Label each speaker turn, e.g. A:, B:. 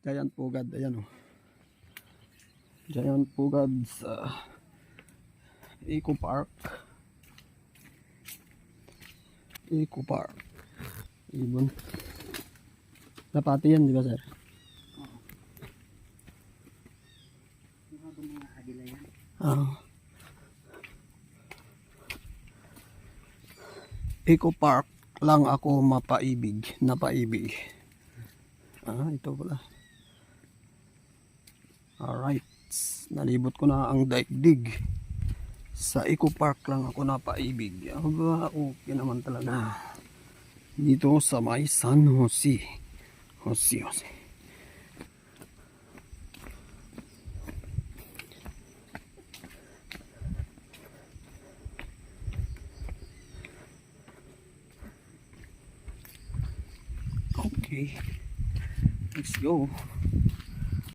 A: Giant pugad, ayan o. Giant pugad sa Eco Park. Eco Park. Ibon. Napati yan, di ba sir? Eco Park lang ako napaibig. Ito pala. Alright, nalibot ko na ang daigdig. Sa Eco Park lang ako napaibig. Okay naman talaga. Dito sa may San Jose. Jose. Okay, let's go.